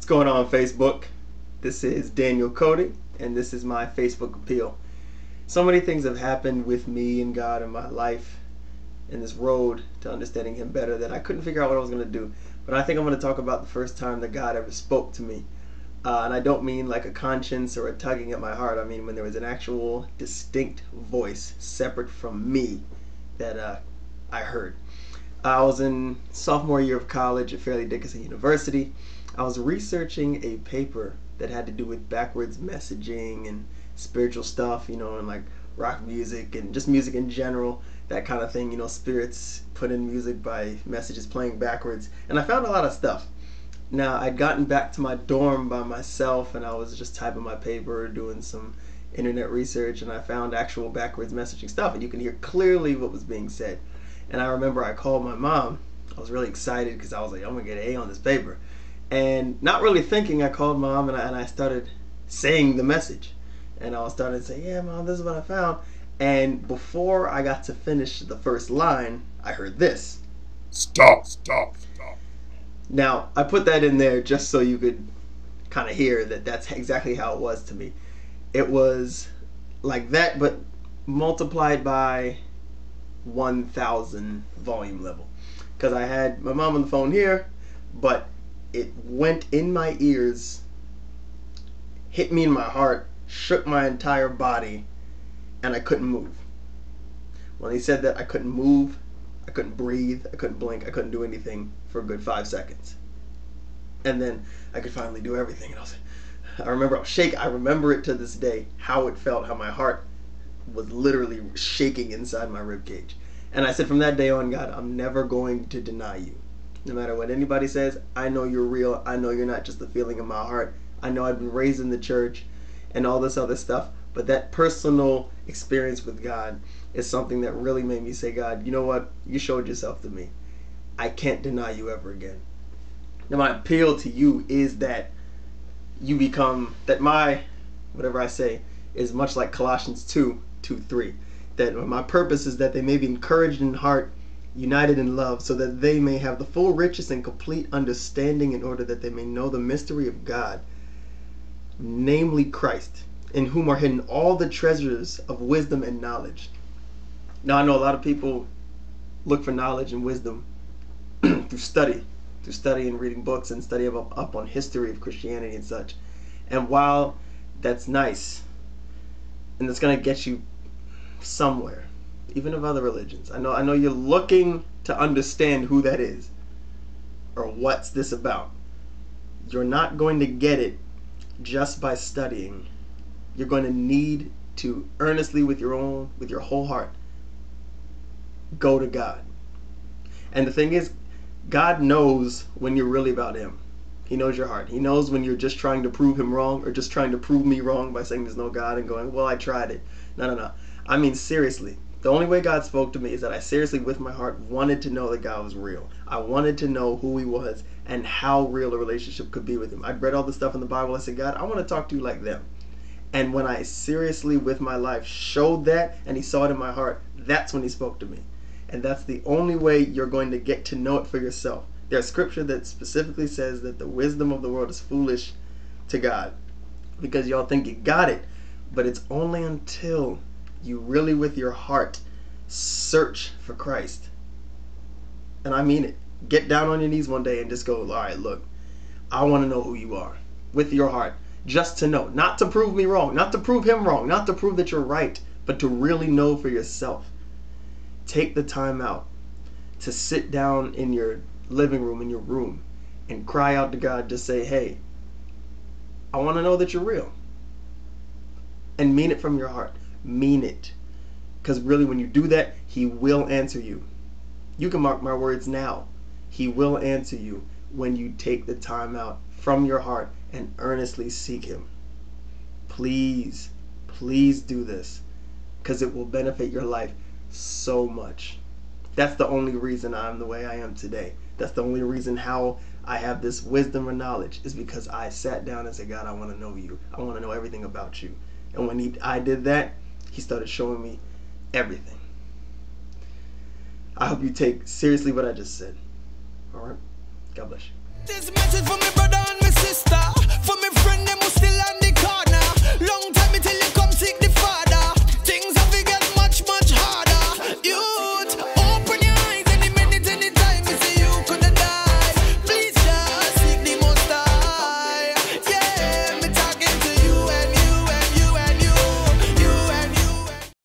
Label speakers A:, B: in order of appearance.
A: going on, Facebook? This is Daniel Cody, and this is my Facebook appeal. So many things have happened with me and God in my life, in this road to understanding Him better, that I couldn't figure out what I was going to do. But I think I'm going to talk about the first time that God ever spoke to me. And I don't mean like a conscience or a tugging at my heart. I mean when there was an actual distinct voice separate from me that I heard. I was in sophomore year of college at Fairleigh Dickinson University. I was researching a paper that had to do with backwards messaging and spiritual stuff, and like rock music and just music in general, that kind of thing, spirits put in music by messages playing backwards. And I found a lot of stuff. Now, I'd gotten back to my dorm by myself, and I was just typing my paper, doing some internet research, and I found actual backwards messaging stuff, and you can hear clearly what was being said. And I remember I called my mom. I was really excited because I was like, I'm going to get an A on this paper. And not really thinking, I called Mom and I started saying the message. And I was starting to say, yeah, Mom, this is what I found. And before I got to finish the first line, I heard this.
B: Stop.
A: Now, I put that in there just so you could kind of hear that that's exactly how it was to me. It was like that, but multiplied by 1,000 volume level. Because I had my mom on the phone here, but it went in my ears, hit me in my heart, shook my entire body, and I couldn't move. When he said that, I couldn't move, I couldn't breathe, I couldn't blink, I couldn't do anything for a good 5 seconds. And then I could finally do everything. And I remember I was shaking. I remember it to this day, how it felt, how my heart was literally shaking inside my rib cage. And I said, from that day on, God, I'm never going to deny you. No matter what anybody says, I know you're real. I know you're not just a feeling in my heart. I know I've been raised in the church and all this other stuff. But that personal experience with God is something that really made me say, God, you know what? You showed yourself to me. I can't deny you ever again. Now, my appeal to you is that you become, that my, whatever I say, is much like Colossians 2:3. That my purpose is that they may be encouraged in heart, united in love, so that they may have the full riches and complete understanding, in order that they may know the mystery of God, namely Christ, in whom are hidden all the treasures of wisdom and knowledge. Now, I know a lot of people look for knowledge and wisdom through study and reading books and study up on history of Christianity and such. And while that's nice, and it's going to get you somewhere, even of other religions, I know you're looking to understand who that is or what's this about. You're not going to get it just by studying. You're going to need to earnestly, with your whole heart, go to God. And the thing is, God knows when you're really about Him. He knows your heart. He knows when you're just trying to prove Him wrong, or just trying to prove me wrong by saying there's no God and going, well, I tried it. No. I mean, seriously. The only way God spoke to me is that I seriously, with my heart, wanted to know that God was real. I wanted to know who He was and how real a relationship could be with Him. I'd read all the stuff in the Bible. I said, God, I want to talk to you like them. And when I seriously, with my life, showed that and He saw it in my heart, that's when He spoke to me. And that's the only way you're going to get to know it for yourself. There's scripture that specifically says that the wisdom of the world is foolish to God, because y'all think you got it. But it's only until you really, with your heart, search for Christ. And I mean it. Get down on your knees one day and just go, all right, look, I want to know who you are. With your heart. Just to know. Not to prove me wrong. Not to prove Him wrong. Not to prove that you're right. But to really know for yourself. Take the time out to sit down in your living room, in your room, and cry out to God to say, hey, I want to know that you're real. And mean it from your heart. Mean it. Because really, when you do that, He will answer you. You can mark my words now. He will answer you when you take the time out from your heart and earnestly seek Him. Please do this, because it will benefit your life so much. That's the only reason I'm the way I am today. That's the only reason how I have this wisdom or knowledge, is because I sat down and said, God, I want to know you. I want to know everything about you. And when I did that, He started showing me everything. I hope you take seriously what I just said. All right? God bless you. This message from